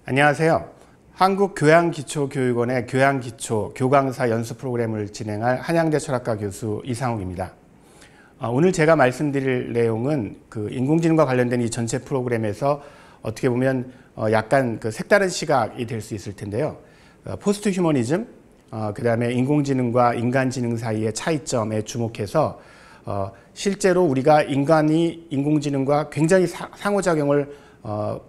안녕하세요. 한국교양기초교육원의 교양기초 교강사 연수 프로그램을 진행할 한양대 철학과 교수 이상욱입니다. 오늘 제가 말씀드릴 내용은 인공지능과 관련된 이 전체 프로그램에서 어떻게 보면 약간 색다른 시각이 될 수 있을 텐데요. 포스트 휴머니즘, 그 다음에 인공지능과 인간지능 사이의 차이점에 주목해서 실제로 우리가 인간이 인공지능과 굉장히 상호작용을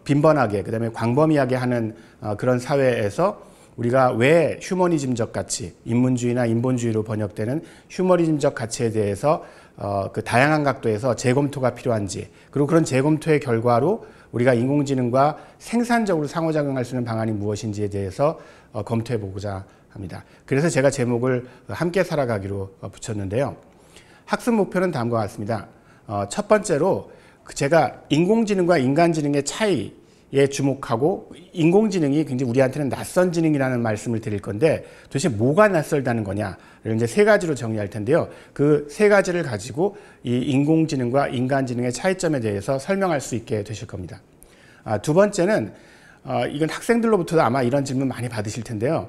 빈번하게, 그 다음에 광범위하게 하는 그런 사회에서 우리가 왜 휴머니즘적 가치, 인문주의나 인본주의로 번역되는 휴머니즘적 가치에 대해서 그 다양한 각도에서 재검토가 필요한지, 그리고 그런 재검토의 결과로 우리가 인공지능과 생산적으로 상호작용할 수 있는 방안이 무엇인지에 대해서 검토해 보고자 합니다. 그래서 제가 제목을 함께 살아가기로 붙였는데요. 학습 목표는 다음과 같습니다. 첫 번째로 제가 인공지능과 인간지능의 차이에 주목하고, 인공지능이 굉장히 우리한테는 낯선 지능이라는 말씀을 드릴 건데 도대체 뭐가 낯설다는 거냐를 이제 세 가지로 정리할 텐데요. 그 세 가지를 가지고 이 인공지능과 인간지능의 차이점에 대해서 설명할 수 있게 되실 겁니다. 두 번째는 이건 학생들로부터도 아마 이런 질문 많이 받으실 텐데요.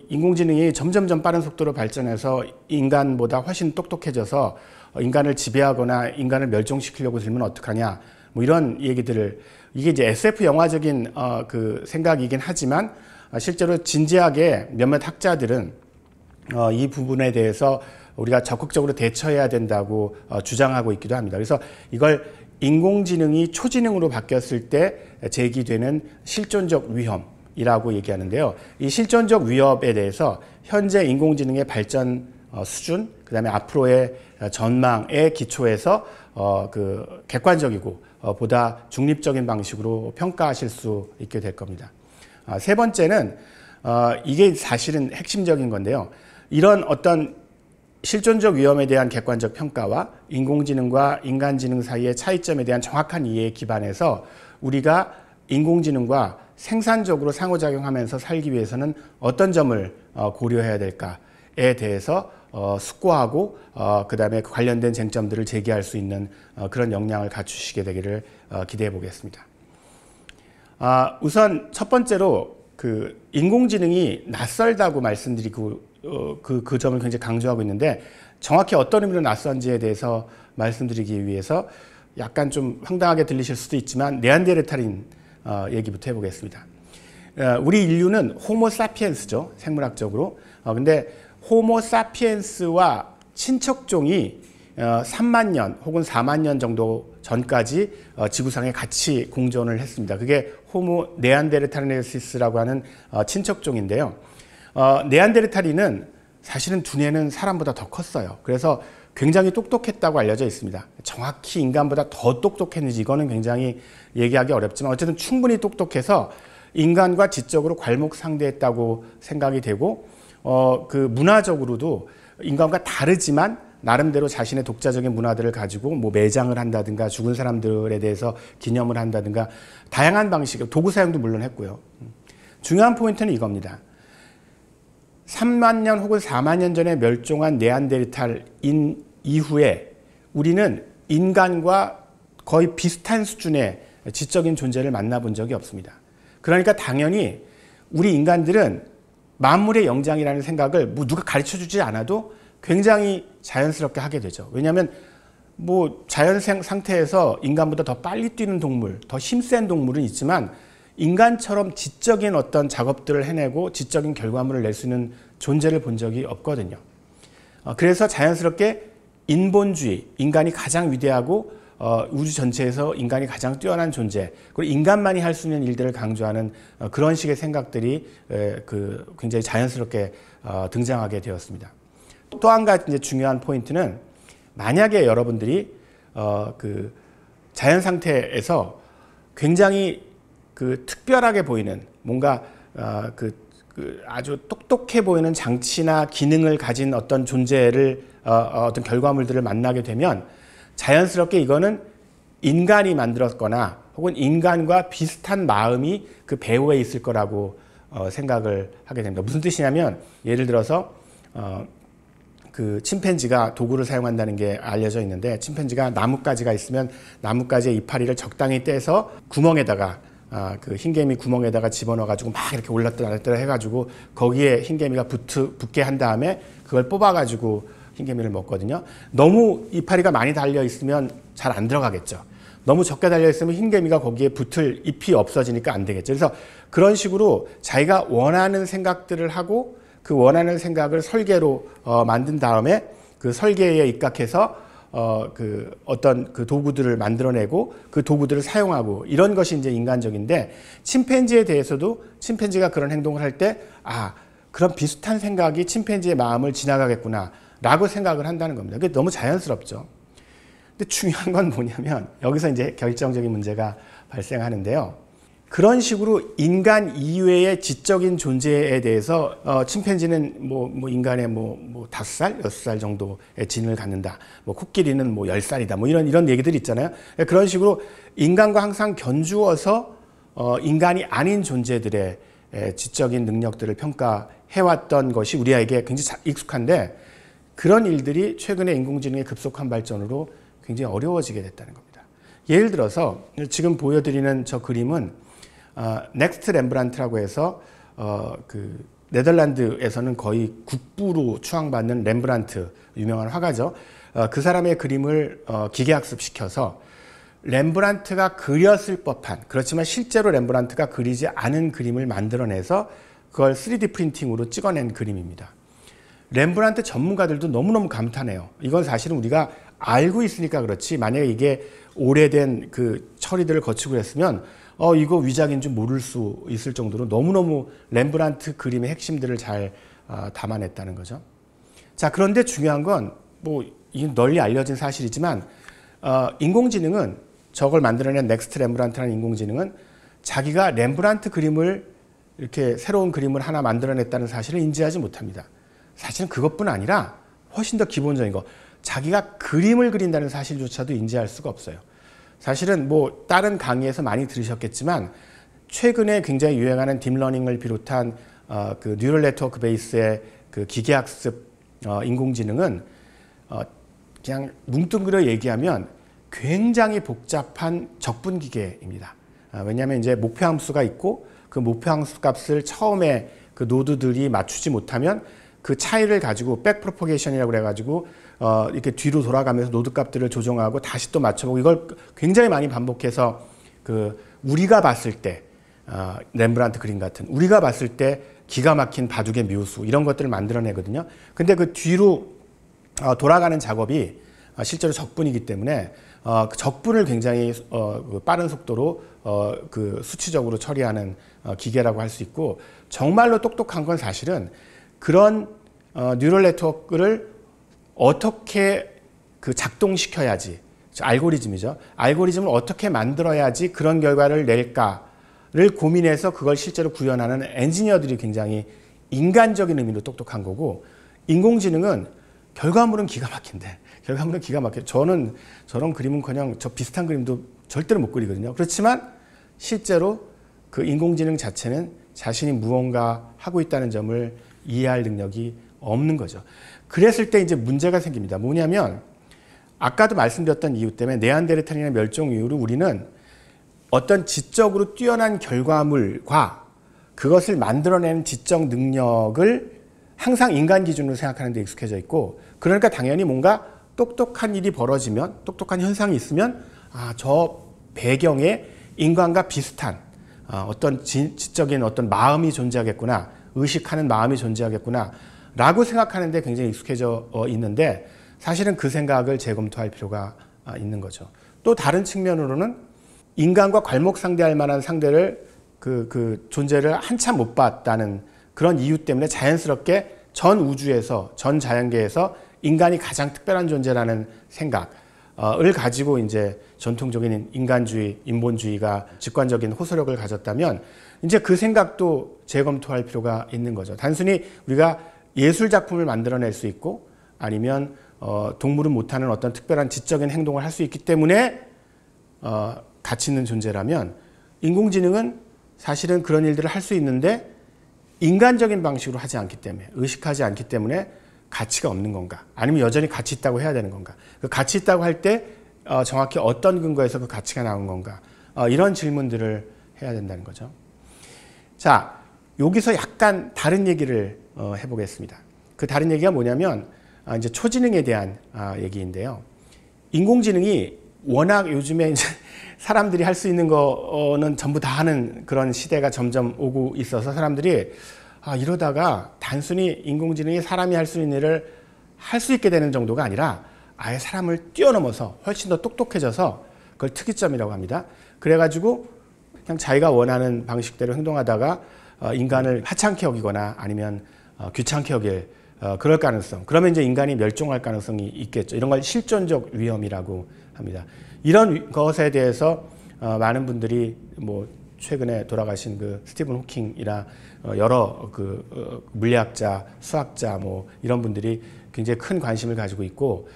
인공지능이 점점점 빠른 속도로 발전해서 인간보다 훨씬 똑똑해져서 인간을 지배하거나 인간을 멸종시키려고 들면 어떡하냐, 뭐 이런 얘기들을, 이게 이제 SF 영화적인 그 생각이긴 하지만 실제로 진지하게 몇몇 학자들은 이 부분에 대해서 우리가 적극적으로 대처해야 된다고 주장하고 있기도 합니다. 그래서 이걸 인공지능이 초지능으로 바뀌었을 때 제기되는 실존적 위험이라고 얘기하는데요. 이 실존적 위협에 대해서 현재 인공지능의 발전 수준, 그 다음에 앞으로의 전망에 기초해서 그 객관적이고 보다 중립적인 방식으로 평가하실 수 있게 될 겁니다. 세 번째는 이게 사실은 핵심적인 건데요. 이런 어떤 실존적 위험에 대한 객관적 평가와 인공지능과 인간지능 사이의 차이점에 대한 정확한 이해에 기반해서 우리가 인공지능과 생산적으로 상호작용하면서 살기 위해서는 어떤 점을 고려해야 될까에 대해서 숙고하고 그 다음에 관련된 쟁점들을 제기할 수 있는 그런 역량을 갖추시게 되기를 기대해 보겠습니다. 우선 첫 번째로 그 인공지능이 낯설다고 말씀드리고 그 점을 굉장히 강조하고 있는데, 정확히 어떤 의미로 낯선지에 대해서 말씀드리기 위해서 약간 좀 황당하게 들리실 수도 있지만 네안데르탈인 얘기부터 해보겠습니다. 우리 인류는 호모 사피엔스죠, 생물학적으로. 근데 호모 사피엔스와 친척종이 3만 년 혹은 4만 년 정도 전까지 지구상에 같이 공존을 했습니다. 그게 호모 네안데르탈렌시스라고 하는 친척종인데요. 네안데르탈인은 사실은 두뇌는 사람보다 더 컸어요. 그래서 굉장히 똑똑했다고 알려져 있습니다. 정확히 인간보다 더 똑똑했는지 이거는 굉장히 얘기하기 어렵지만 어쨌든 충분히 똑똑해서 인간과 지적으로 괄목상대했다고 생각이 되고, 그 문화적으로도 인간과 다르지만 나름대로 자신의 독자적인 문화들을 가지고 뭐 매장을 한다든가 죽은 사람들에 대해서 기념을 한다든가 다양한 방식의 도구 사용도 물론 했고요. 중요한 포인트는 이겁니다. 3만 년 혹은 4만 년 전에 멸종한 네안데르탈인 이후에 우리는 인간과 거의 비슷한 수준의 지적인 존재를 만나본 적이 없습니다. 그러니까 당연히 우리 인간들은 만물의 영장이라는 생각을 뭐 누가 가르쳐주지 않아도 굉장히 자연스럽게 하게 되죠. 왜냐하면 뭐 자연 상태에서 인간보다 더 빨리 뛰는 동물, 더 힘센 동물은 있지만 인간처럼 지적인 어떤 작업들을 해내고 지적인 결과물을 낼 수 있는 존재를 본 적이 없거든요. 그래서 자연스럽게 인본주의, 인간이 가장 위대하고 우주 전체에서 인간이 가장 뛰어난 존재, 그리고 인간만이 할 수 있는 일들을 강조하는 그런 식의 생각들이 굉장히 자연스럽게 등장하게 되었습니다. 또 한 가지 이제 중요한 포인트는, 만약에 여러분들이 그 자연 상태에서 굉장히 특별하게 보이는 뭔가 아주 똑똑해 보이는 장치나 기능을 가진 어떤 존재를 어떤 결과물들을 만나게 되면 자연스럽게 이거는 인간이 만들었거나 혹은 인간과 비슷한 마음이 그 배후에 있을 거라고 생각을 하게 됩니다. 무슨 뜻이냐면, 예를 들어서 그 침팬지가 도구를 사용한다는 게 알려져 있는데, 침팬지가 나뭇가지가 있으면 나뭇가지의 이파리를 적당히 떼서 구멍에다가 그 흰개미 구멍에다가 집어넣어가지고 막 이렇게 올랐다 내렸다 해가지고 거기에 흰개미가 붙게 한 다음에 그걸 뽑아가지고 흰개미를 먹거든요. 너무 이파리가 많이 달려 있으면 잘 안 들어가겠죠. 너무 적게 달려 있으면 흰개미가 거기에 붙을 잎이 없어지니까 안 되겠죠. 그래서 그런 식으로 자기가 원하는 생각들을 하고 그 원하는 생각을 설계로 만든 다음에 그 설계에 입각해서 그 어떤 그 도구들을 만들어내고 그 도구들을 사용하고 이런 것이 이제 인간적인데 침팬지에 대해서도 침팬지가 그런 행동을 할 때 그런 비슷한 생각이 침팬지의 마음을 지나가겠구나 라고 생각을 한다는 겁니다. 그게 너무 자연스럽죠. 근데 중요한 건 뭐냐면 여기서 이제 결정적인 문제가 발생하는데요. 그런 식으로 인간 이외의 지적인 존재에 대해서 침팬지는 뭐 인간의 뭐 5살, 6살 정도의 지능을 갖는다. 뭐 코끼리는 뭐 10살이다. 뭐 이런 얘기들 있잖아요. 그런 식으로 인간과 항상 견주어서 인간이 아닌 존재들의 지적인 능력들을 평가해왔던 것이 우리에게 굉장히 익숙한데 그런 일들이 최근에 인공지능의 급속한 발전으로 굉장히 어려워지게 됐다는 겁니다. 예를 들어서 지금 보여드리는 저 그림은 넥스트 렘브란트라고 해서 그 네덜란드에서는 거의 국부로 추앙받는 렘브란트 유명한 화가죠. 그 사람의 그림을 기계학습시켜서 렘브란트가 그렸을 법한 그렇지만 실제로 렘브란트가 그리지 않은 그림을 만들어내서 그걸 3D 프린팅으로 찍어낸 그림입니다. 렘브란트 전문가들도 너무너무 감탄해요. 이건 사실은 우리가 알고 있으니까 그렇지 만약에 이게 오래된 그 처리들을 거치고 그랬으면 이거 위작인 줄 모를 수 있을 정도로 너무너무 렘브란트 그림의 핵심들을 잘 담아냈다는 거죠. 자, 그런데 중요한 건 뭐 널리 알려진 사실이지만 인공지능은 저걸 만들어낸 넥스트 렘브란트라는 인공지능은 자기가 렘브란트 그림을 이렇게 새로운 그림을 하나 만들어냈다는 사실을 인지하지 못합니다. 사실은 그것뿐 아니라 훨씬 더 기본적인 거 자기가 그림을 그린다는 사실조차도 인지할 수가 없어요. 사실은 뭐 다른 강의에서 많이 들으셨겠지만 최근에 굉장히 유행하는 딥러닝을 비롯한 그 뉴럴 네트워크 베이스의 그 기계학습 인공지능은 그냥 뭉뚱그려 얘기하면 굉장히 복잡한 적분 기계입니다. 왜냐하면 이제 목표 함수가 있고 그 목표 함수 값을 처음에 그 노드들이 맞추지 못하면 그 차이를 가지고 백 프로포게이션이라고 그래가지고 이렇게 뒤로 돌아가면서 노드 값들을 조정하고 다시 또 맞춰보고 이걸 굉장히 많이 반복해서 그 우리가 봤을 때 렘브란트 그림 같은 우리가 봤을 때 기가 막힌 바둑의 묘수 이런 것들을 만들어내거든요. 근데 그 뒤로 돌아가는 작업이 실제로 적분이기 때문에 그 적분을 굉장히 빠른 속도로 그 수치적으로 처리하는 기계라고 할 수 있고 정말로 똑똑한 건 사실은 그런 뉴럴 네트워크를 어떻게 그 작동시켜야지 알고리즘이죠. 알고리즘을 어떻게 만들어야지 그런 결과를 낼까를 고민해서 그걸 실제로 구현하는 엔지니어들이 굉장히 인간적인 의미로 똑똑한 거고 인공지능은 결과물은 기가 막힌데 결과물은 기가 막혀. 저는 저런 그림은커녕 저 비슷한 그림도 절대로 못 그리거든요. 그렇지만 실제로 그 인공지능 자체는 자신이 무언가 하고 있다는 점을 이해할 능력이 없는 거죠. 그랬을 때 이제 문제가 생깁니다. 뭐냐면 아까도 말씀드렸던 이유 때문에 네안데르탈인의 멸종 이후로 우리는 어떤 지적으로 뛰어난 결과물과 그것을 만들어내는 지적 능력을 항상 인간 기준으로 생각하는 데 익숙해져 있고 그러니까 당연히 뭔가 똑똑한 일이 벌어지면 똑똑한 현상이 있으면 저 배경에 인간과 비슷한 어떤 지적인 어떤 마음이 존재하겠구나 의식하는 마음이 존재하겠구나 라고 생각하는데 굉장히 익숙해져 있는데 사실은 그 생각을 재검토할 필요가 있는 거죠. 또 다른 측면으로는 인간과 괄목상대할 만한 상대를 그 존재를 한참 못 봤다는 그런 이유 때문에 자연스럽게 전 우주에서 전 자연계에서 인간이 가장 특별한 존재라는 생각을 가지고 이제 전통적인 인간주의, 인본주의가 직관적인 호소력을 가졌다면 이제 그 생각도 재검토할 필요가 있는 거죠. 단순히 우리가 예술 작품을 만들어낼 수 있고 아니면 동물은 못하는 어떤 특별한 지적인 행동을 할 수 있기 때문에 가치 있는 존재라면 인공지능은 사실은 그런 일들을 할 수 있는데 인간적인 방식으로 하지 않기 때문에 의식하지 않기 때문에 가치가 없는 건가? 아니면 여전히 가치 있다고 해야 되는 건가? 그 가치 있다고 할 때 정확히 어떤 근거에서 그 가치가 나온 건가? 이런 질문들을 해야 된다는 거죠. 자, 여기서 약간 다른 얘기를 해보겠습니다. 그 다른 얘기가 뭐냐면 이제 초지능에 대한 얘기인데요. 인공지능이 워낙 요즘에 이제 사람들이 할 수 있는 거는 전부 다 하는 그런 시대가 점점 오고 있어서 사람들이 이러다가 단순히 인공지능이 사람이 할 수 있는 일을 할 수 있게 되는 정도가 아니라 아예 사람을 뛰어넘어서 훨씬 더 똑똑해져서 그걸 특이점이라고 합니다. 그래가지고 그냥 자기가 원하는 방식대로 행동하다가 인간을 하찮게 여기거나 아니면 귀찮게 여길 그럴 가능성. 그러면 이제 인간이 멸종할 가능성이 있겠죠. 이런 걸 실존적 위험이라고 합니다. 이런 것에 대해서 많은 분들이 뭐 최근에 돌아가신 그 스티븐 호킹이나 여러 그 물리학자, 수학자 뭐 이런 분들이 굉장히 큰 관심을 가지고 있고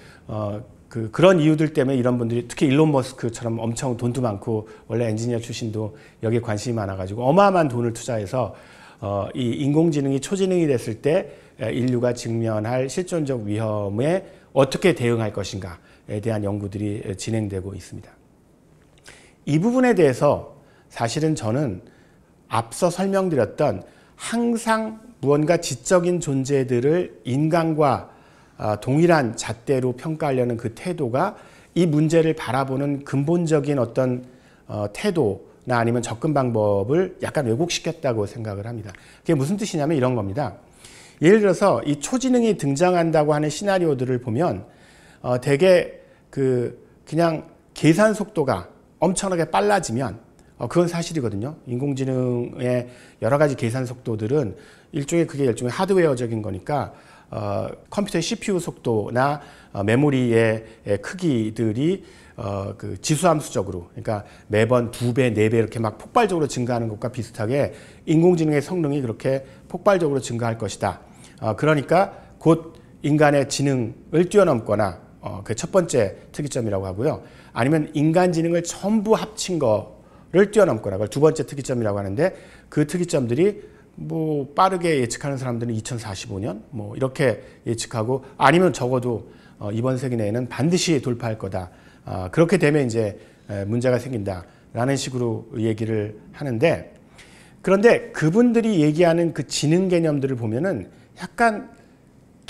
그런 이유들 때문에 이런 분들이 특히 일론 머스크처럼 엄청 돈도 많고 원래 엔지니어 출신도 여기에 관심이 많아가지고 어마어마한 돈을 투자해서 이 인공지능이 초지능이 됐을 때 인류가 직면할 실존적 위험에 어떻게 대응할 것인가에 대한 연구들이 진행되고 있습니다. 이 부분에 대해서 사실은 저는 앞서 설명드렸던 항상 무언가 지적인 존재들을 인간과 동일한 잣대로 평가하려는 그 태도가 이 문제를 바라보는 근본적인 어떤 태도나 아니면 접근 방법을 약간 왜곡시켰다고 생각을 합니다. 그게 무슨 뜻이냐면 이런 겁니다. 예를 들어서 이 초지능이 등장한다고 하는 시나리오들을 보면 대개 그냥 계산 속도가 엄청나게 빨라지면 그건 사실이거든요. 인공지능의 여러 가지 계산 속도들은 일종의 하드웨어적인 거니까 컴퓨터의 CPU 속도나 메모리의 크기들이 그 지수함수적으로 그러니까 매번 2배, 4배 이렇게 막 폭발적으로 증가하는 것과 비슷하게 인공지능의 성능이 그렇게 폭발적으로 증가할 것이다. 그러니까 곧 인간의 지능을 뛰어넘거나 그 첫 번째 특이점이라고 하고요. 아니면 인간 지능을 전부 합친 거를 뛰어넘거나 그걸 두 번째 특이점이라고 하는데 그 특이점들이 뭐 빠르게 예측하는 사람들은 2045년 뭐 이렇게 예측하고 아니면 적어도 이번 세기 내에는 반드시 돌파할 거다. 그렇게 되면 이제 문제가 생긴다라는 식으로 얘기를 하는데 그런데 그분들이 얘기하는 그 지능 개념들을 보면은 약간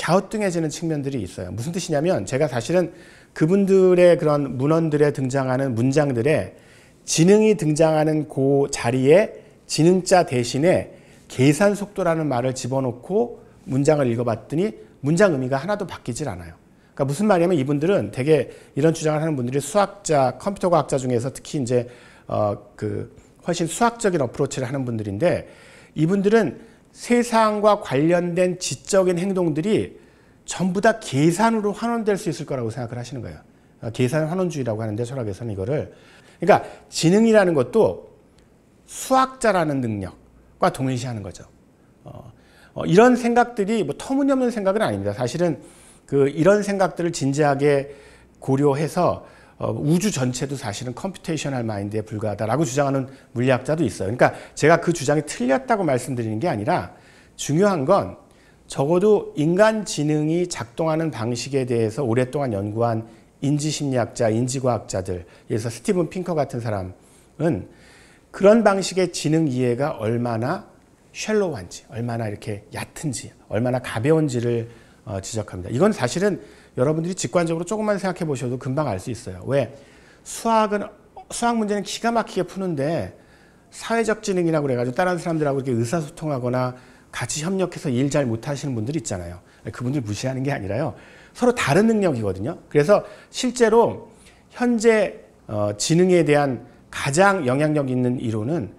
갸우뚱해지는 측면들이 있어요. 무슨 뜻이냐면 제가 사실은 그분들의 그런 문헌들에 등장하는 문장들에 지능이 등장하는 그 자리에 지능자 대신에 계산 속도라는 말을 집어넣고 문장을 읽어봤더니 문장 의미가 하나도 바뀌질 않아요. 그러니까 무슨 말이냐면 이분들은 되게 이런 주장을 하는 분들이 수학자, 컴퓨터 과학자 중에서 특히 이제 훨씬 수학적인 어프로치를 하는 분들인데 이분들은 세상과 관련된 지적인 행동들이 전부 다 계산으로 환원될 수 있을 거라고 생각을 하시는 거예요. 계산 환원주의라고 하는데 철학에서는 이거를 그러니까 지능이라는 것도 수학자라는 능력과 동일시하는 거죠. 이런 생각들이 뭐 터무니없는 생각은 아닙니다. 사실은 이런 생각들을 진지하게 고려해서 우주 전체도 사실은 컴퓨테이셔널 마인드에 불과하다라고 주장하는 물리학자도 있어요. 그러니까 제가 그 주장이 틀렸다고 말씀드리는 게 아니라 중요한 건 적어도 인간 지능이 작동하는 방식에 대해서 오랫동안 연구한 인지심리학자, 인지과학자들, 예를 들어서 스티븐 핑커 같은 사람은 그런 방식의 지능 이해가 얼마나 셜로우한지, 얼마나 이렇게 얕은지, 얼마나 가벼운지를 지적합니다. 이건 사실은 여러분들이 직관적으로 조금만 생각해 보셔도 금방 알 수 있어요. 왜? 수학 문제는 기가 막히게 푸는데 사회적 지능이라고 그래가지고 다른 사람들하고 이렇게 의사소통하거나 같이 협력해서 일 잘 못하시는 분들 있잖아요. 그분들 무시하는 게 아니라요. 서로 다른 능력이거든요. 그래서 실제로 현재 지능에 대한 가장 영향력 있는 이론은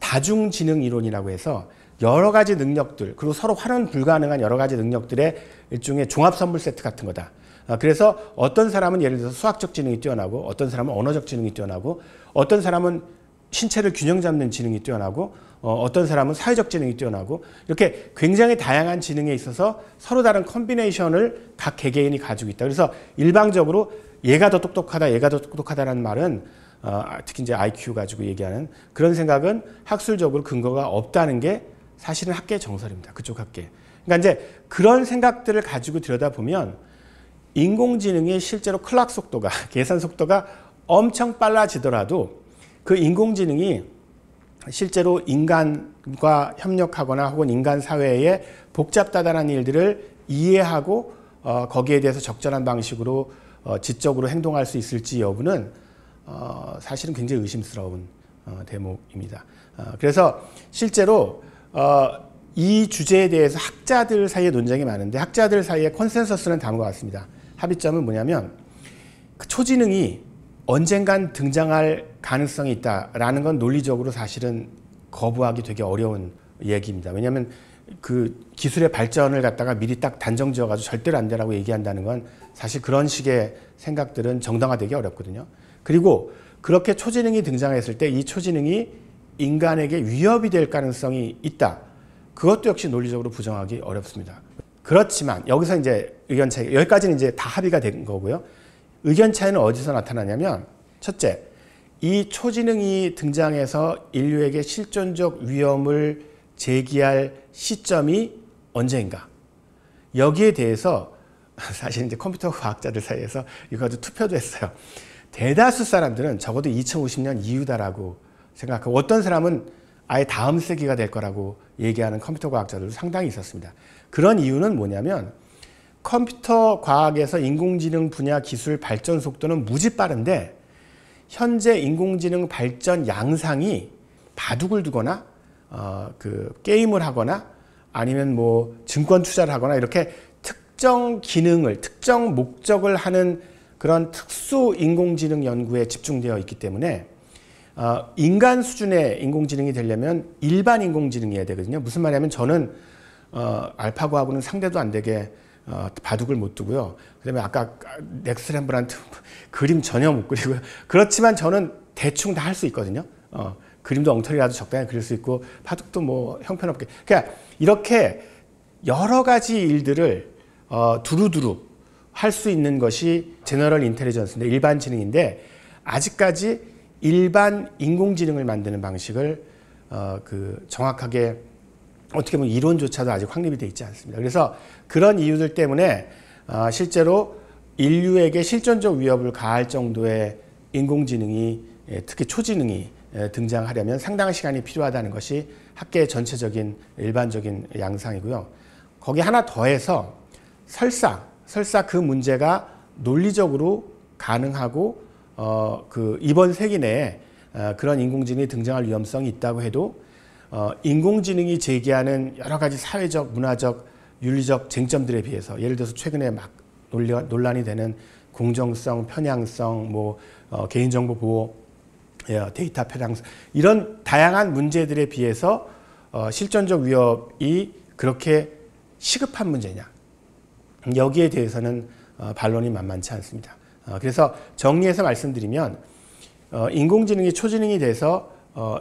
다중지능 이론이라고 해서 여러 가지 능력들 그리고 서로 환원 불가능한 여러 가지 능력들의 일종의 종합 선물 세트 같은 거다. 그래서 어떤 사람은 예를 들어서 수학적 지능이 뛰어나고 어떤 사람은 언어적 지능이 뛰어나고 어떤 사람은 신체를 균형 잡는 지능이 뛰어나고 어떤 사람은 사회적 지능이 뛰어나고 이렇게 굉장히 다양한 지능에 있어서 서로 다른 컨비네이션을 각 개개인이 가지고 있다. 그래서 일방적으로 얘가 더 똑똑하다, 얘가 더 똑똑하다라는 말은 특히 이제 IQ 가지고 얘기하는 그런 생각은 학술적으로 근거가 없다는 게 사실은 학계의 정설입니다. 그쪽 학계. 그러니까 이제 그런 생각들을 가지고 들여다보면 인공지능이 실제로 클락 속도가, 계산 속도가 엄청 빨라지더라도 그 인공지능이 실제로 인간과 협력하거나 혹은 인간 사회의 복잡다단한 일들을 이해하고 거기에 대해서 적절한 방식으로 지적으로 행동할 수 있을지 여부는 사실은 굉장히 의심스러운 대목입니다. 그래서 실제로 이 주제에 대해서 학자들 사이에 논쟁이 많은데 학자들 사이에 컨센서스는 다음과 같습니다. 합의점은 뭐냐면 그 초지능이 언젠간 등장할 가능성이 있다라는 건 논리적으로 사실은 거부하기 되게 어려운 얘기입니다. 왜냐하면 그 기술의 발전을 갖다가 미리 딱 단정지어가지고 절대로 안 되라고 얘기한다는 건 사실 그런 식의 생각들은 정당화되기 어렵거든요. 그리고 그렇게 초지능이 등장했을 때 이 초지능이 인간에게 위협이 될 가능성이 있다. 그것도 역시 논리적으로 부정하기 어렵습니다. 그렇지만 여기서 이제 의견 차이, 여기까지는 이제 다 합의가 된 거고요. 의견 차이는 어디서 나타나냐면 첫째, 이 초지능이 등장해서 인류에게 실존적 위험을 제기할 시점이 언제인가? 여기에 대해서 사실 이제 컴퓨터 과학자들 사이에서 이거 가지고 투표도 했어요. 대다수 사람들은 적어도 2050년 이후다라고 생각하고 어떤 사람은 아예 다음 세기가 될 거라고 얘기하는 컴퓨터 과학자들도 상당히 있었습니다. 그런 이유는 뭐냐면 컴퓨터 과학에서 인공지능 분야 기술 발전 속도는 무지 빠른데 현재 인공지능 발전 양상이 바둑을 두거나 그 게임을 하거나 아니면 뭐 증권 투자를 하거나 이렇게 특정 기능을 특정 목적을 하는 그런 특수 인공지능 연구에 집중되어 있기 때문에 인간 수준의 인공지능이 되려면 일반 인공지능이어야 되거든요. 무슨 말이냐면 저는 알파고하고는 상대도 안 되게 바둑을 못 두고요. 그다음에 아까 넥스 렘브란트 그림 전혀 못 그리고요. 그렇지만 저는 대충 다 할 수 있거든요. 그림도 엉터리라도 적당히 그릴 수 있고 바둑도 뭐 형편없게. 그러니까 이렇게 여러 가지 일들을 두루두루 할 수 있는 것이 제너럴 인텔리전스인데 일반 지능인데 아직까지 일반 인공지능을 만드는 방식을 그 정확하게 어떻게 보면 이론조차도 아직 확립이 되어 있지 않습니다. 그래서 그런 이유들 때문에 실제로 인류에게 실존적 위협을 가할 정도의 인공지능이 특히 초지능이 등장하려면 상당한 시간이 필요하다는 것이 학계의 전체적인 일반적인 양상이고요. 거기 하나 더해서 설사 그 문제가 논리적으로 가능하고 그 이번 세기 내에 그런 인공지능이 등장할 위험성이 있다고 해도 인공지능이 제기하는 여러 가지 사회적, 문화적, 윤리적 쟁점들에 비해서 예를 들어서 최근에 막 논란이 되는 공정성, 편향성, 뭐 개인정보 보호, 데이터 편향성 이런 다양한 문제들에 비해서 실존적 위협이 그렇게 시급한 문제냐 여기에 대해서는 반론이 만만치 않습니다. 그래서 정리해서 말씀드리면 인공지능이 초지능이 돼서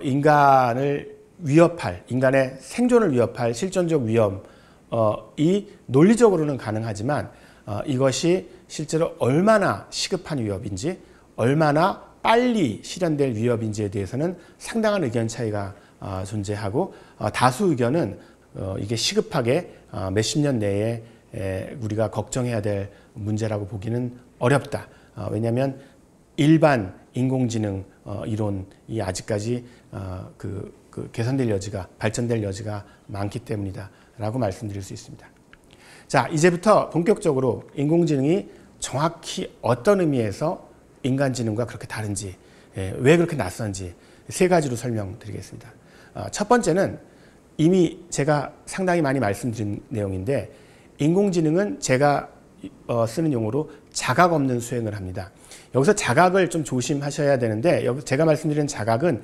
인간을 위협할, 인간의 생존을 위협할 실존적 위험이 논리적으로는 가능하지만 이것이 실제로 얼마나 시급한 위협인지 얼마나 빨리 실현될 위협인지에 대해서는 상당한 의견 차이가 존재하고 다수 의견은 이게 시급하게 몇십 년 내에 우리가 걱정해야 될 문제라고 보기는 어렵다. 왜냐하면 일반 인공지능 이론이 아직까지 개선될 여지가 발전될 여지가 많기 때문이다 라고 말씀드릴 수 있습니다. 자, 이제부터 본격적으로 인공지능이 정확히 어떤 의미에서 인간지능과 그렇게 다른지 왜 그렇게 낯선지 세 가지로 설명드리겠습니다. 첫 번째는 이미 제가 상당히 많이 말씀드린 내용인데 인공지능은 제가 쓰는 용어로 자각 없는 수행을 합니다. 여기서 자각을 좀 조심하셔야 되는데 여기 제가 말씀드리는 자각은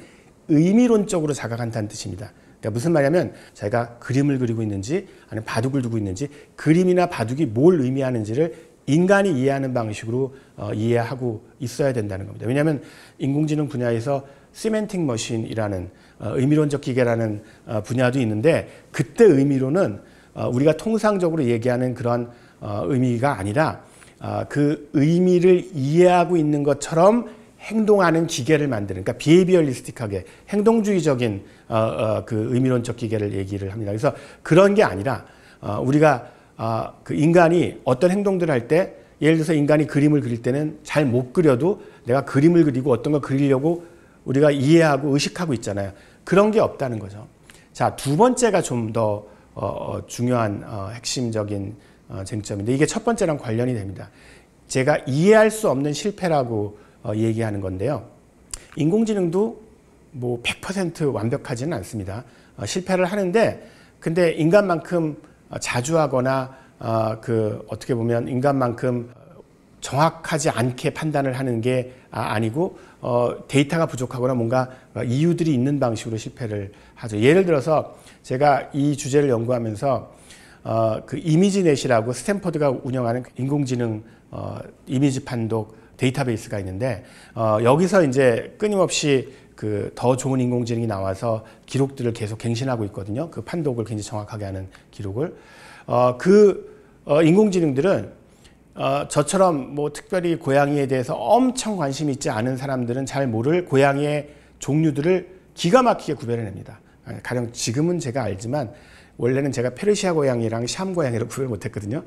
의미론적으로 자각한다는 뜻입니다. 그러니까 무슨 말이냐면 제가 그림을 그리고 있는지 아니면 바둑을 두고 있는지 그림이나 바둑이 뭘 의미하는지를 인간이 이해하는 방식으로 이해하고 있어야 된다는 겁니다. 왜냐하면 인공지능 분야에서 시멘틱 머신이라는 의미론적 기계라는 분야도 있는데 그때 의미로는 우리가 통상적으로 얘기하는 그런 의미가 아니라 그 의미를 이해하고 있는 것처럼 행동하는 기계를 만드는, 그러니까 비헤이비얼리스틱하게 행동주의적인 그 의미론적 기계를 얘기를 합니다. 그래서 그런 게 아니라 우리가 그 인간이 어떤 행동들을 할 때 예를 들어서 인간이 그림을 그릴 때는 잘 못 그려도 내가 그림을 그리고 어떤 걸 그리려고 우리가 이해하고 의식하고 있잖아요. 그런 게 없다는 거죠. 자, 두 번째가 좀 더 중요한 핵심적인 쟁점인데 이게 첫 번째랑 관련이 됩니다. 제가 이해할 수 없는 실패라고 얘기하는 건데요. 인공지능도 뭐 100% 완벽하지는 않습니다. 실패를 하는데 근데 인간만큼 자주 하거나 어떻게 보면 인간만큼 정확하지 않게 판단을 하는 게 아니고 데이터가 부족하거나 뭔가 이유들이 있는 방식으로 실패를 하죠. 예를 들어서 제가 이 주제를 연구하면서 그 이미지넷이라고 스탠퍼드가 운영하는 인공지능 이미지 판독 데이터베이스가 있는데 여기서 이제 끊임없이 그 더 좋은 인공지능이 나와서 기록들을 계속 갱신하고 있거든요. 그 판독을 굉장히 정확하게 하는 기록을. 인공지능들은 저처럼 뭐 특별히 고양이에 대해서 엄청 관심이 있지 않은 사람들은 잘 모를 고양이의 종류들을 기가 막히게 구별해냅니다. 가령 지금은 제가 알지만 원래는 제가 페르시아 고양이랑 샴 고양이를 구별 못했거든요.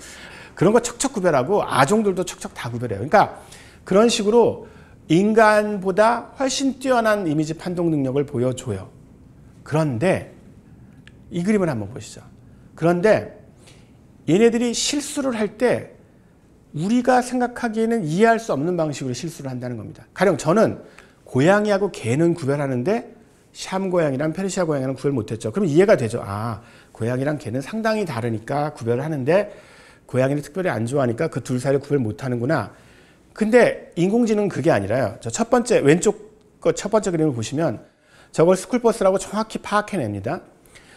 그런 거 척척 구별하고 아종들도 척척 다 구별해요. 그러니까 그런 식으로 인간보다 훨씬 뛰어난 이미지 판독 능력을 보여줘요. 그런데 이 그림을 한번 보시죠. 그런데 얘네들이 실수를 할 때 우리가 생각하기에는 이해할 수 없는 방식으로 실수를 한다는 겁니다. 가령 저는 고양이하고 개는 구별하는데 샴 고양이랑 페르시아 고양이랑 구별 못했죠. 그럼 이해가 되죠. 아, 고양이랑 개는 상당히 다르니까 구별을 하는데 고양이를 특별히 안 좋아하니까 그 둘 사이를 구별 못하는구나. 근데 인공지능은 그게 아니라요. 저 첫 번째 왼쪽 거 첫 번째 그림을 보시면 저걸 스쿨버스라고 정확히 파악해냅니다.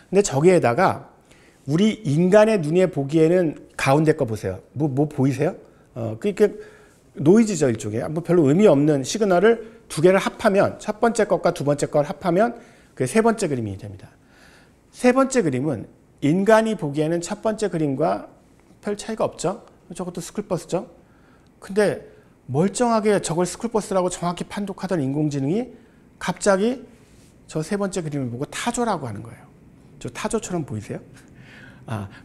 근데 저기에다가 우리 인간의 눈에 보기에는 가운데 거 보세요. 뭐 보이세요? 그러니까 노이즈죠, 일종의. 뭐 별로 의미 없는 시그널을 두 개를 합하면 첫 번째 것과 두 번째 걸 합하면 그 세 번째 그림이 됩니다. 세 번째 그림은 인간이 보기에는 첫 번째 그림과 별 차이가 없죠. 저것도 스쿨버스죠. 근데 멀쩡하게 저걸 스쿨버스라고 정확히 판독하던 인공지능이 갑자기 저 세 번째 그림을 보고 타조라고 하는 거예요. 저 타조처럼 보이세요?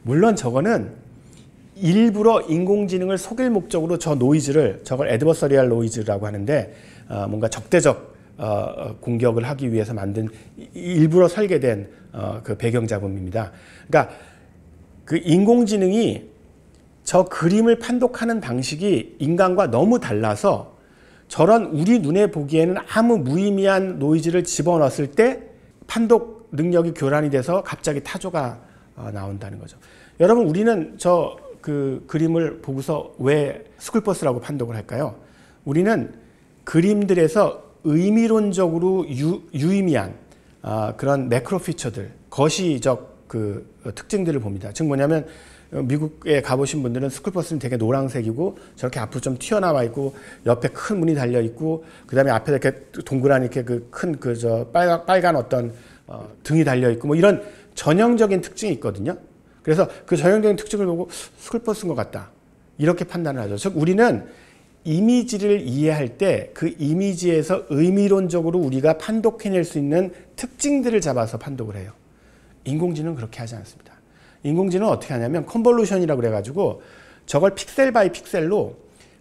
물론 저거는 일부러 인공지능을 속일 목적으로 저 노이즈를 저걸 애드버서리얼 노이즈라고 하는데 뭔가 적대적 공격을 하기 위해서 만든 일부러 설계된 그 배경 잡음입니다. 그러니까 그 인공지능이 저 그림을 판독하는 방식이 인간과 너무 달라서 저런 우리 눈에 보기에는 아무 무의미한 노이즈를 집어넣었을 때 판독 능력이 교란이 돼서 갑자기 타조가 나온다는 거죠. 여러분, 우리는 저 그 그림을 보고서 왜 스쿨버스라고 판독을 할까요? 우리는 그림들에서 의미론적으로 유의미한 그런 매크로 피처들, 거시적 그 특징들을 봅니다. 즉 뭐냐면 미국에 가보신 분들은 스쿨버스는 되게 노란색이고 저렇게 앞으로 좀 튀어나와 있고 옆에 큰 문이 달려 있고 그 다음에 앞에 이렇게 동그란 이렇게 그 큰 빨간 어떤 등이 달려 있고 뭐 이런 전형적인 특징이 있거든요. 그래서 그 전형적인 특징을 보고 스쿨버스인 것 같다. 이렇게 판단을 하죠. 즉 우리는 이미지를 이해할 때 그 이미지에서 의미론적으로 우리가 판독해낼 수 있는 특징들을 잡아서 판독을 해요. 인공지능은 그렇게 하지 않습니다. 인공지능은 어떻게 하냐면 컨볼루션이라고 그래가지고 저걸 픽셀 바이 픽셀로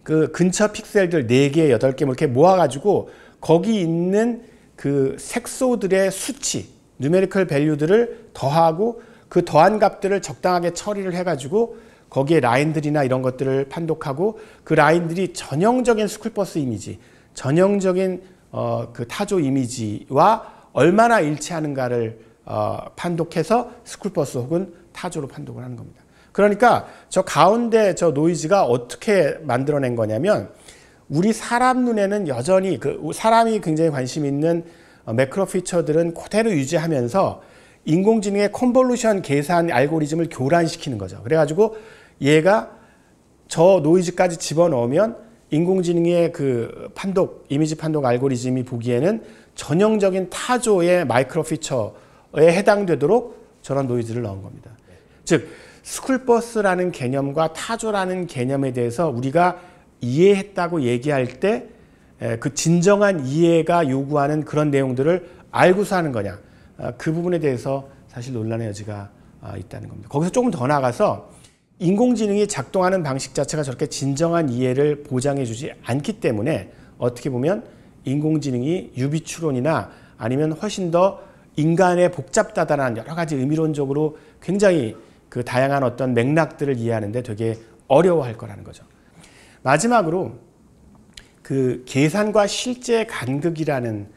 그 근처 픽셀들 4개, 8개 뭐 이렇게 모아가지고 거기 있는 그 색소들의 수치, 누메리컬 밸류들을 더하고 그 더한 값들을 적당하게 처리를 해가지고 거기에 라인들이나 이런 것들을 판독하고 그 라인들이 전형적인 스쿨버스 이미지, 전형적인 그 타조 이미지와 얼마나 일치하는가를 판독해서 스쿨버스 혹은 타조로 판독을 하는 겁니다. 그러니까 저 가운데 저 노이즈가 어떻게 만들어낸 거냐면 우리 사람 눈에는 여전히 사람이 굉장히 관심 있는 매크로 피처들은 그대로 유지하면서 인공지능의 컨볼루션 계산 알고리즘을 교란시키는 거죠. 그래가지고 얘가 저 노이즈까지 집어넣으면 인공지능의 그 이미지 판독 알고리즘이 보기에는 전형적인 타조의 마이크로 피처에 해당되도록 저런 노이즈를 넣은 겁니다. 즉 스쿨버스라는 개념과 타조라는 개념에 대해서 우리가 이해했다고 얘기할 때 그 진정한 이해가 요구하는 그런 내용들을 알고서 하는 거냐, 그 부분에 대해서 사실 논란의 여지가 있다는 겁니다. 거기서 조금 더 나아가서 인공지능이 작동하는 방식 자체가 저렇게 진정한 이해를 보장해 주지 않기 때문에 어떻게 보면 인공지능이 유비추론이나 아니면 훨씬 더 인간의 복잡다단한 여러 가지 의미론적으로 굉장히 그 다양한 어떤 맥락들을 이해하는데 되게 어려워할 거라는 거죠. 마지막으로 그 계산과 실제 간극이라는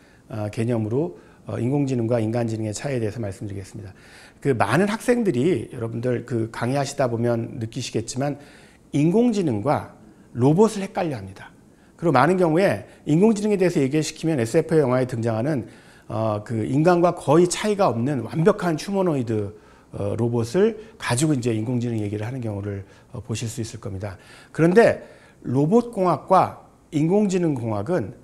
개념으로 인공지능과 인간지능의 차이에 대해서 말씀드리겠습니다. 그 많은 학생들이 여러분들 그 강의하시다 보면 느끼시겠지만 인공지능과 로봇을 헷갈려 합니다. 그리고 많은 경우에 인공지능에 대해서 얘기시키면 SF 영화에 등장하는 그 인간과 거의 차이가 없는 완벽한 휴머노이드 로봇을 가지고 이제 인공지능 얘기를 하는 경우를 보실 수 있을 겁니다. 그런데 로봇공학과 인공지능공학은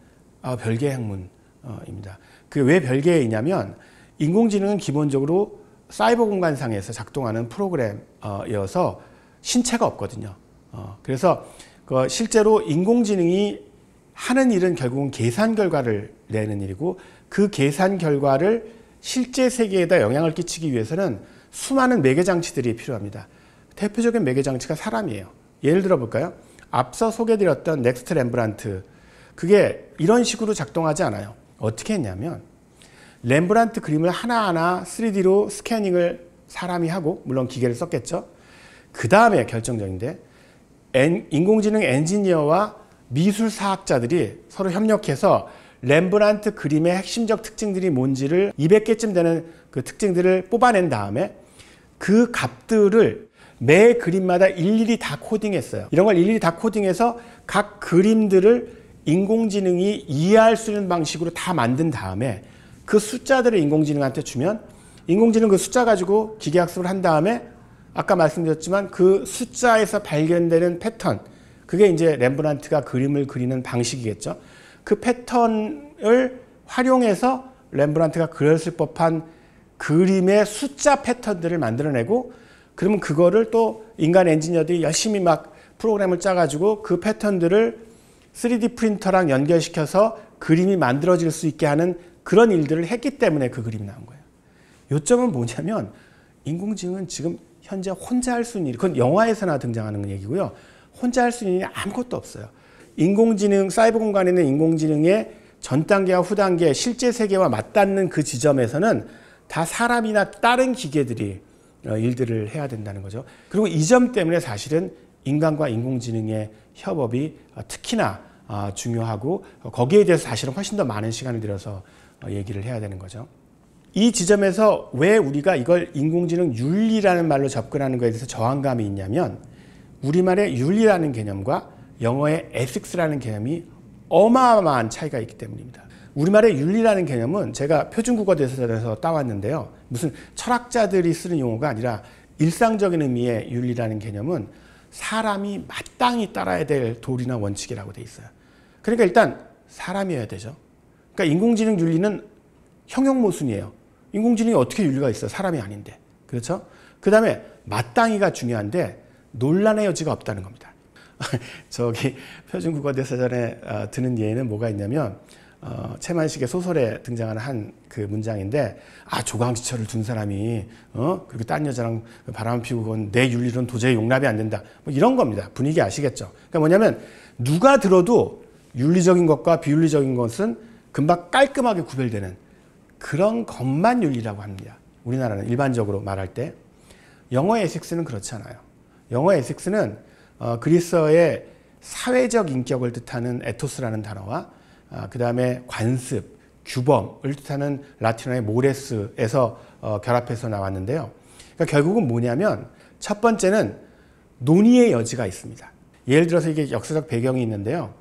별개의 학문입니다. 그 왜 별개이냐면 인공지능은 기본적으로 사이버 공간상에서 작동하는 프로그램이어서 신체가 없거든요. 그래서 실제로 인공지능이 하는 일은 결국은 계산 결과를 내는 일이고 그 계산 결과를 실제 세계에다 영향을 끼치기 위해서는 수많은 매개장치들이 필요합니다. 대표적인 매개장치가 사람이에요. 예를 들어 볼까요? 앞서 소개드렸던 넥스트 렘브란트, 그게 이런 식으로 작동하지 않아요. 어떻게 했냐면 렘브란트 그림을 하나하나 3D로 스캐닝을 사람이 하고, 물론 기계를 썼겠죠. 그 다음에 결정적인데 인공지능 엔지니어와 미술사학자들이 서로 협력해서 렘브란트 그림의 핵심적 특징들이 뭔지를 200개쯤 되는 그 특징들을 뽑아낸 다음에 그 값들을 매 그림마다 일일이 다 코딩했어요. 이런 걸 일일이 다 코딩해서 각 그림들을 인공지능이 이해할 수 있는 방식으로 다 만든 다음에 그 숫자들을 인공지능한테 주면 인공지능 그 숫자 가지고 기계학습을 한 다음에 아까 말씀드렸지만 그 숫자에서 발견되는 패턴, 그게 이제 렘브란트가 그림을 그리는 방식이겠죠. 그 패턴을 활용해서 렘브란트가 그렸을 법한 그림의 숫자 패턴들을 만들어내고, 그러면 그거를 또 인간 엔지니어들이 열심히 막 프로그램을 짜가지고 그 패턴들을 3D 프린터랑 연결시켜서 그림이 만들어질 수 있게 하는 그런 일들을 했기 때문에 그 그림이 나온 거예요. 요점은 뭐냐면 인공지능은 지금 현재 혼자 할 수 있는 일, 그건 영화에서나 등장하는 얘기고요. 혼자 할 수 있는 일이 아무것도 없어요. 인공지능, 사이버 공간에 있는 인공지능의 전 단계와 후 단계, 실제 세계와 맞닿는 그 지점에서는 다 사람이나 다른 기계들이 일들을 해야 된다는 거죠. 그리고 이 점 때문에 사실은 인간과 인공지능의 협업이 특히나 중요하고 거기에 대해서 사실은 훨씬 더 많은 시간을 들여서 얘기를 해야 되는 거죠. 이 지점에서 왜 우리가 이걸 인공지능 윤리라는 말로 접근하는 것에 대해서 저항감이 있냐면 우리말의 윤리라는 개념과 영어의 ethic스라는 개념이 어마어마한 차이가 있기 때문입니다. 우리말의 윤리라는 개념은 제가 표준국어대사전에서 따왔는데요. 무슨 철학자들이 쓰는 용어가 아니라 일상적인 의미의 윤리라는 개념은 사람이 마땅히 따라야 될 도리나 원칙이라고 돼 있어요. 그러니까 일단 사람이어야 되죠. 그러니까 인공지능 윤리는 형용모순이에요. 인공지능이 어떻게 윤리가 있어요? 사람이 아닌데. 그렇죠? 그 다음에 마땅히가 중요한데 논란의 여지가 없다는 겁니다. 저기 표준국어대사전에 드는 예는 뭐가 있냐면 채만식의 소설에 등장하는 한 그 문장인데, 조강지처를 둔 사람이 그렇게 딴 여자랑 바람 피우고 그건 내 윤리로는 도저히 용납이 안 된다. 뭐 이런 겁니다. 분위기 아시겠죠? 그러니까 뭐냐면 누가 들어도 윤리적인 것과 비윤리적인 것은 금방 깔끔하게 구별되는 그런 것만 윤리라고 합니다. 우리나라는 일반적으로 말할 때. 영어의 에식스는 그렇지 않아요. 영어의 에식스는 그리스어의 사회적 인격을 뜻하는 에토스라는 단어와 그 다음에 관습, 규범을 뜻하는 라틴어의 모레스에서 결합해서 나왔는데요. 그러니까 결국은 뭐냐면 첫 번째는 논의의 여지가 있습니다. 예를 들어서 이게 역사적 배경이 있는데요.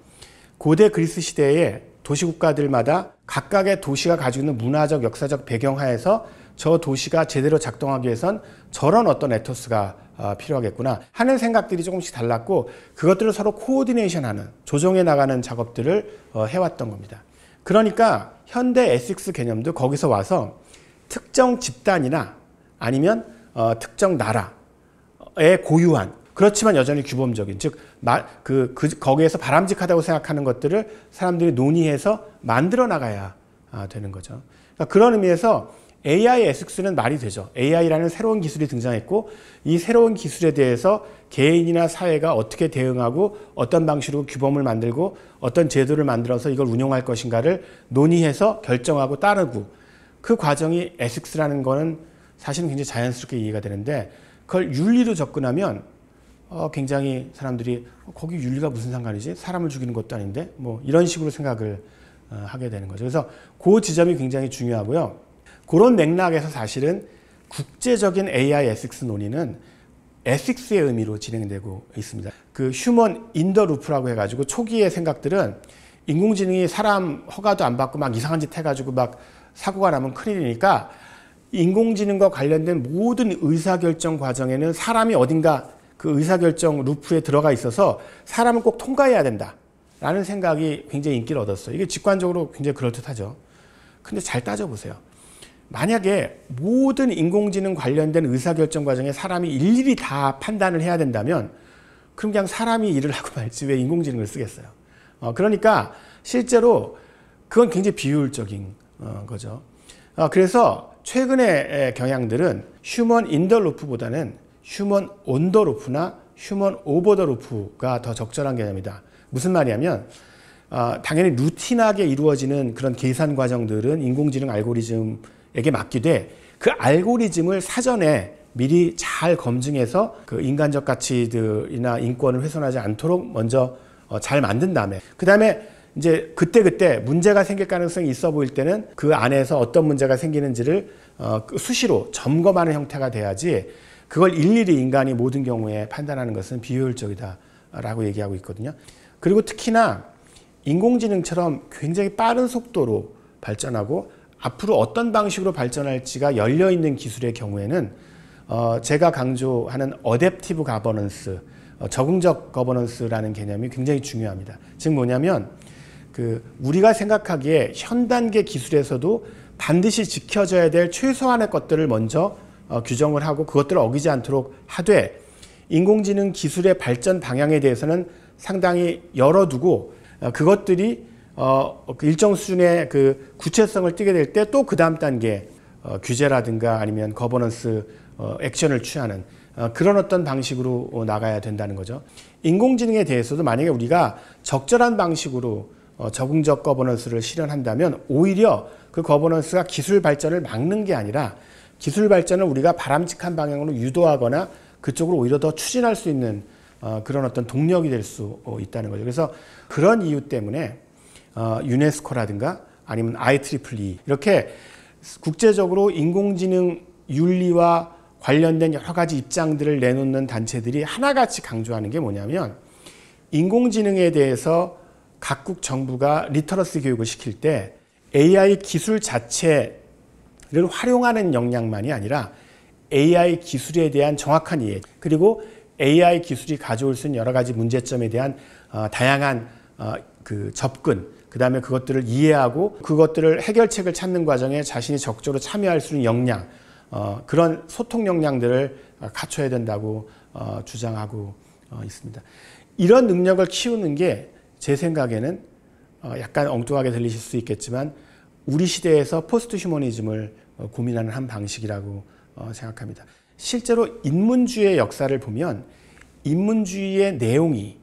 고대 그리스 시대에 도시국가들마다 각각의 도시가 가지고 있는 문화적, 역사적 배경 하에서 저 도시가 제대로 작동하기 위해선 저런 어떤 에토스가 필요하겠구나 하는 생각들이 조금씩 달랐고, 그것들을 서로 코오디네이션하는, 조정해 나가는 작업들을 해왔던 겁니다. 그러니까 현대 에식스 개념도 거기서 와서 특정 집단이나 아니면 특정 나라의 고유한, 그렇지만 여전히 규범적인, 즉 거기에서 바람직하다고 생각하는 것들을 사람들이 논의해서 만들어 나가야 되는 거죠. 그러니까 그런 의미에서 AI ethics는 말이 되죠. AI라는 새로운 기술이 등장했고 이 새로운 기술에 대해서 개인이나 사회가 어떻게 대응하고 어떤 방식으로 규범을 만들고 어떤 제도를 만들어서 이걸 운용할 것인가를 논의해서 결정하고 따르고 그 과정이 ethics라는 거는 사실은 굉장히 자연스럽게 이해가 되는데 그걸 윤리로 접근하면 굉장히 사람들이 거기 윤리가 무슨 상관이지? 사람을 죽이는 것도 아닌데? 뭐 이런 식으로 생각을 하게 되는 거죠. 그래서 그 지점이 굉장히 중요하고요. 그런 맥락에서 사실은 국제적인 AI ethics 논의는 ethics의 의미로 진행되고 있습니다. 그 휴먼 인 더 루프라고 해가지고 초기의 생각들은 인공지능이 사람 허가도 안 받고 막 이상한 짓 해가지고 막 사고가 나면 큰일이니까 인공지능과 관련된 모든 의사결정 과정에는 사람이 어딘가 그 의사결정 루프에 들어가 있어서 사람을 꼭 통과해야 된다라는 생각이 굉장히 인기를 얻었어요. 이게 직관적으로 굉장히 그럴듯하죠. 근데 잘 따져보세요. 만약에 모든 인공지능 관련된 의사결정 과정에 사람이 일일이 다 판단을 해야 된다면 그럼 그냥 사람이 일을 하고 말지 왜 인공지능을 쓰겠어요. 그러니까 실제로 그건 굉장히 비효율적인 거죠. 그래서 최근의 경향들은 휴먼 인 더 루프보다는 휴먼 온 더 루프나 휴먼 오버 더 루프가 더 적절한 개념이다. 무슨 말이냐면 당연히 루틴하게 이루어지는 그런 계산 과정들은 인공지능 알고리즘에게 맡기되 그 알고리즘을 사전에 미리 잘 검증해서 그 인간적 가치들이나 인권을 훼손하지 않도록 먼저 잘 만든 다음에 그 다음에 이제 그때 문제가 생길 가능성이 있어 보일 때는 그 안에서 어떤 문제가 생기는지를 수시로 점검하는 형태가 돼야지 그걸 일일이 인간이 모든 경우에 판단하는 것은 비효율적이다라고 얘기하고 있거든요. 그리고 특히나 인공지능처럼 굉장히 빠른 속도로 발전하고 앞으로 어떤 방식으로 발전할지가 열려있는 기술의 경우에는 제가 강조하는 어댑티브 가버넌스, 적응적 거버넌스라는 개념이 굉장히 중요합니다. 즉 뭐냐면 우리가 생각하기에 현 단계 기술에서도 반드시 지켜져야 될 최소한의 것들을 먼저 규정을 하고 그것들을 어기지 않도록 하되 인공지능 기술의 발전 방향에 대해서는 상당히 열어두고 그것들이 일정 수준의 그 구체성을 띠게 될 때 또 그 다음 단계 규제라든가 아니면 거버넌스 액션을 취하는 그런 어떤 방식으로 나가야 된다는 거죠. 인공지능에 대해서도 만약에 우리가 적절한 방식으로 적응적 거버넌스를 실현한다면 오히려 그 거버넌스가 기술 발전을 막는 게 아니라 기술 발전을 우리가 바람직한 방향으로 유도하거나 그쪽으로 오히려 더 추진할 수 있는 그런 어떤 동력이 될 수 있다는 거죠. 그래서 그런 이유 때문에 유네스코라든가 아니면 IEEE 이렇게 국제적으로 인공지능 윤리와 관련된 여러 가지 입장들을 내놓는 단체들이 하나같이 강조하는 게 뭐냐면 인공지능에 대해서 각국 정부가 리터러시 교육을 시킬 때 AI 기술 자체를 활용하는 역량만이 아니라 AI 기술에 대한 정확한 이해 그리고 AI 기술이 가져올 수 있는 여러 가지 문제점에 대한 다양한 그 접근 그 다음에 그것들을 이해하고 그것들을 해결책을 찾는 과정에 자신이 적극적으로 참여할 수 있는 역량 그런 소통 역량들을 갖춰야 된다고 주장하고 있습니다. 이런 능력을 키우는 게 제 생각에는 약간 엉뚱하게 들리실 수 있겠지만 우리 시대에서 포스트 휴머니즘을 고민하는 한 방식이라고 생각합니다. 실제로 인문주의의 역사를 보면 인문주의의 내용이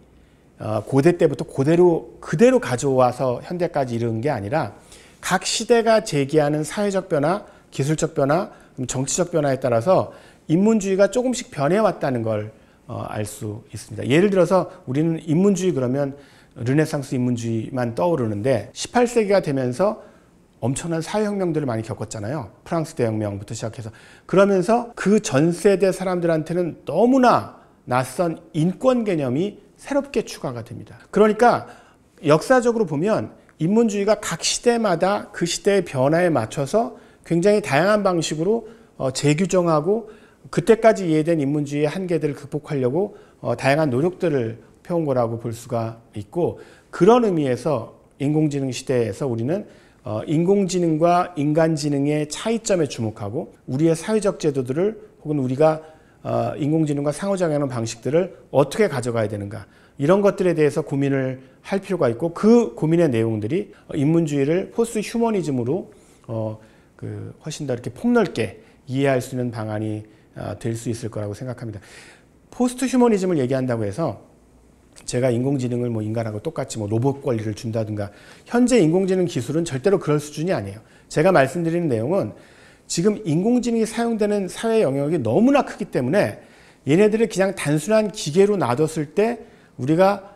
고대 때부터 그대로 가져와서 현대까지 이르는 게 아니라 각 시대가 제기하는 사회적 변화, 기술적 변화, 정치적 변화에 따라서 인문주의가 조금씩 변해왔다는 걸 알 수 있습니다. 예를 들어서 우리는 인문주의 그러면 르네상스 인문주의만 떠오르는데 18세기가 되면서 엄청난 사회혁명들을 많이 겪었잖아요. 프랑스 대혁명부터 시작해서. 그러면서 그 전 세대 사람들한테는 너무나 낯선 인권 개념이 새롭게 추가가 됩니다. 그러니까 역사적으로 보면 인문주의가 각 시대마다 그 시대의 변화에 맞춰서 굉장히 다양한 방식으로 재규정하고 그때까지 이해된 인문주의의 한계들을 극복하려고 다양한 노력들을 펴온 거라고 볼 수가 있고 그런 의미에서 인공지능 시대에서 우리는 인공지능과 인간지능의 차이점에 주목하고 우리의 사회적 제도들을 혹은 우리가 인공지능과 상호작용하는 방식들을 어떻게 가져가야 되는가 이런 것들에 대해서 고민을 할 필요가 있고 그 고민의 내용들이 인문주의를 포스트 휴머니즘으로 훨씬 더 이렇게 폭넓게 이해할 수 있는 방안이 될 수 있을 거라고 생각합니다. 포스트 휴머니즘을 얘기한다고 해서 제가 인공지능을 뭐 인간하고 똑같이 뭐 로봇 권리를 준다든가, 현재 인공지능 기술은 절대로 그럴 수준이 아니에요. 제가 말씀드리는 내용은 지금 인공지능이 사용되는 사회 영역이 너무나 크기 때문에 얘네들을 그냥 단순한 기계로 놔뒀을 때 우리가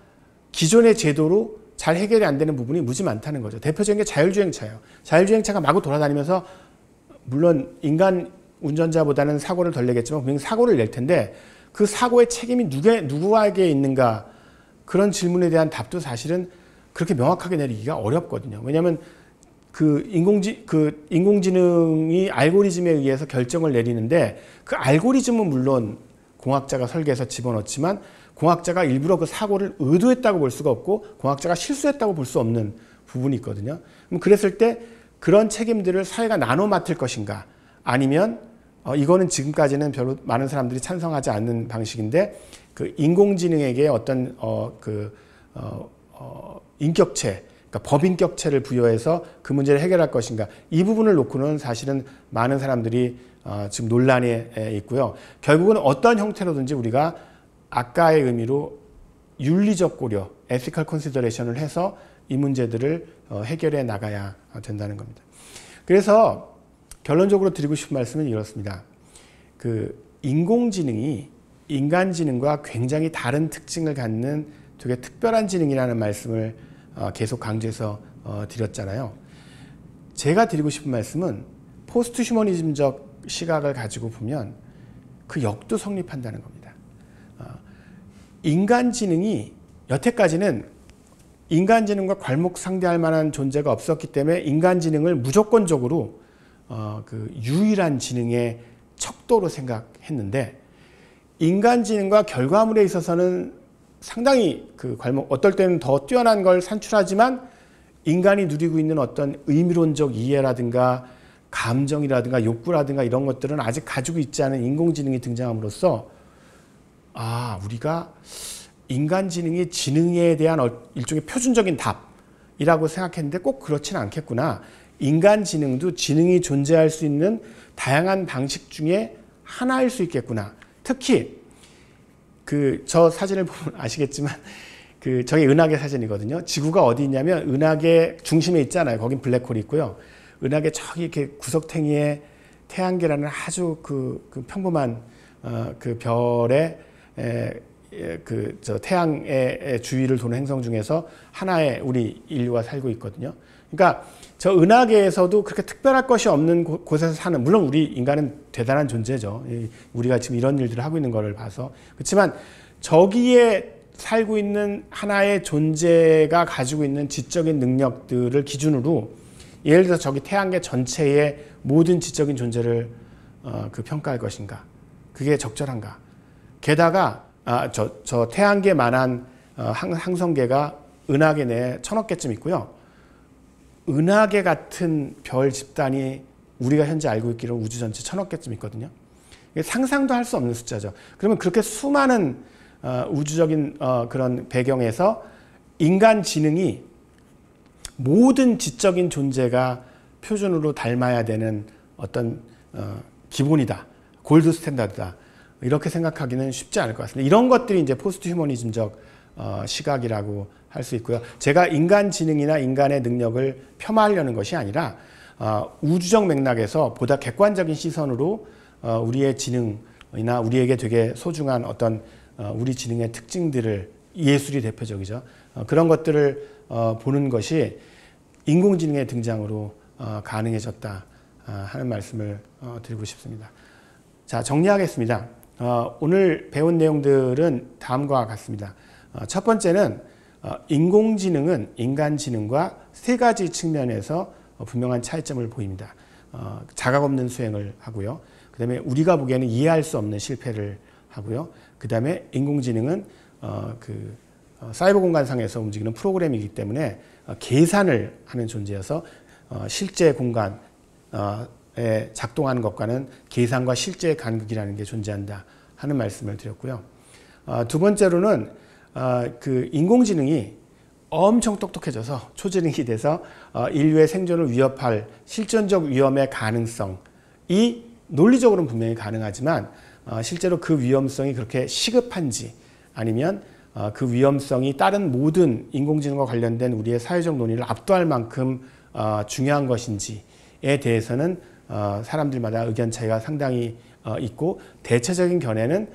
기존의 제도로 잘 해결이 안 되는 부분이 무지 많다는 거죠. 대표적인 게 자율주행차예요. 자율주행차가 마구 돌아다니면서 물론 인간 운전자보다는 사고를 덜 내겠지만 분명히 사고를 낼 텐데 그 사고의 책임이 누구에게 있는가, 그런 질문에 대한 답도 사실은 그렇게 명확하게 내리기가 어렵거든요. 왜냐하면 인공지능이 알고리즘에 의해서 결정을 내리는데 그 알고리즘은 물론 공학자가 설계해서 집어넣지만 공학자가 일부러 그 사고를 의도했다고 볼 수가 없고 공학자가 실수했다고 볼 수 없는 부분이 있거든요. 그럼 그랬을 때 그런 책임들을 사회가 나눠 맡을 것인가, 아니면 이거는 지금까지는 별로 많은 사람들이 찬성하지 않는 방식인데 그 인공지능에게 어떤 인격체, 그러니까 법인격체를 부여해서 그 문제를 해결할 것인가, 이 부분을 놓고는 사실은 많은 사람들이 지금 논란에 있고요. 결국은 어떤 형태로든지 우리가 아까의 의미로 윤리적 고려, ethical consideration을 해서 이 문제들을 해결해 나가야 된다는 겁니다. 그래서 결론적으로 드리고 싶은 말씀은 이렇습니다. 인공지능이 인간지능과 굉장히 다른 특징을 갖는 되게 특별한 지능이라는 말씀을 계속 강조해서 드렸잖아요. 제가 드리고 싶은 말씀은 포스트 휴머니즘적 시각을 가지고 보면 그 역도 성립한다는 겁니다. 인간지능이 여태까지는 인간지능과 괄목상대할 만한 존재가 없었기 때문에 인간지능을 무조건적으로 유일한 지능의 척도로 생각했는데, 인간지능과 결과물에 있어서는 상당히 어떨 때는 더 뛰어난 걸 산출하지만 인간이 누리고 있는 어떤 의미론적 이해라든가 감정이라든가 욕구라든가 이런 것들은 아직 가지고 있지 않은 인공지능이 등장함으로써 우리가 인간지능이 지능에 대한 일종의 표준적인 답이라고 생각했는데 꼭 그렇지는 않겠구나. 인간지능도 지능이 존재할 수 있는 다양한 방식 중에 하나일 수 있겠구나. 특히 저 사진을 보면 아시겠지만 저게 은하계 사진이거든요. 지구가 어디 있냐면 은하계 중심에 있잖아요. 거긴 블랙홀이 있고요. 은하계 저기 이렇게 구석탱이에 태양계라는 아주 평범한 별의 태양의 주위를 도는 행성 중에서 하나의 우리 인류가 살고 있거든요. 그러니까 저 은하계에서도 그렇게 특별할 것이 없는 곳에서 사는, 물론 우리 인간은 대단한 존재죠. 우리가 지금 이런 일들을 하고 있는 것을 봐서. 그렇지만 저기에 살고 있는 하나의 존재가 가지고 있는 지적인 능력들을 기준으로 예를 들어서 저기 태양계 전체의 모든 지적인 존재를 평가할 것인가? 그게 적절한가? 게다가 저 태양계만한 항성계가 은하계 내에 1000억 개쯤 있고요. 은하계 같은 별 집단이 우리가 현재 알고 있기로 우주 전체 1000억 개쯤 있거든요. 상상도 할 수 없는 숫자죠. 그러면 그렇게 수많은 우주적인 그런 배경에서 인간 지능이 모든 지적인 존재가 표준으로 닮아야 되는 어떤 기본이다, 골드 스탠다드다, 이렇게 생각하기는 쉽지 않을 것 같습니다. 이런 것들이 이제 포스트 휴머니즘적 시각이라고 할 수 있고요. 제가 인간 지능이나 인간의 능력을 폄하하려는 것이 아니라 우주적 맥락에서 보다 객관적인 시선으로 우리의 지능이나 우리에게 되게 소중한 어떤 우리 지능의 특징들을, 예술이 대표적이죠. 그런 것들을 보는 것이 인공지능의 등장으로 가능해졌다 하는 말씀을 드리고 싶습니다. 자, 정리하겠습니다. 오늘 배운 내용들은 다음과 같습니다. 첫 번째는 인공지능은 인간지능과 세 가지 측면에서 분명한 차이점을 보입니다. 자각 없는 수행을 하고요. 그 다음에 우리가 보기에는 이해할 수 없는 실패를 하고요. 그 다음에 인공지능은 사이버 공간상에서 움직이는 프로그램이기 때문에 계산을 하는 존재여서 실제 공간에 작동하는 것과는 계산과 실제의 간극이라는 게 존재한다 하는 말씀을 드렸고요. 두 번째로는 인공지능이 엄청 똑똑해져서 초지능이 돼서 인류의 생존을 위협할 실존적 위험의 가능성이 논리적으로는 분명히 가능하지만 실제로 그 위험성이 그렇게 시급한지 아니면 그 위험성이 다른 모든 인공지능과 관련된 우리의 사회적 논의를 압도할 만큼 중요한 것인지에 대해서는 사람들마다 의견 차이가 상당히 있고 대체적인 견해는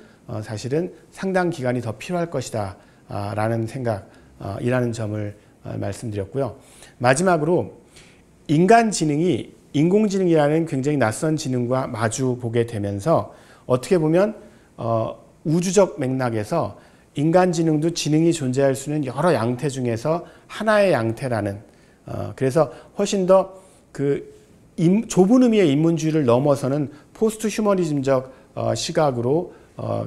사실은 상당 기간이 더 필요할 것이다 라는 생각이라는 점을 말씀드렸고요. 마지막으로 인간 지능이 인공지능이라는 굉장히 낯선 지능과 마주 보게 되면서 어떻게 보면 우주적 맥락에서 인간 지능도 지능이 존재할 수 있는 여러 양태 중에서 하나의 양태라는 그래서 훨씬 더 그 좁은 의미의 인문주의를 넘어서는 포스트 휴머니즘적 시각으로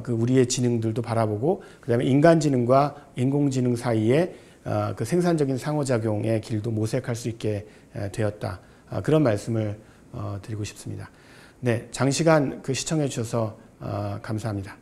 그 우리의 지능들도 바라보고 그다음에 인간 지능과 인공지능 사이에 그 생산적인 상호작용의 길도 모색할 수 있게 되었다. 그런 말씀을 드리고 싶습니다. 네, 장시간 그 시청해 주셔서 감사합니다.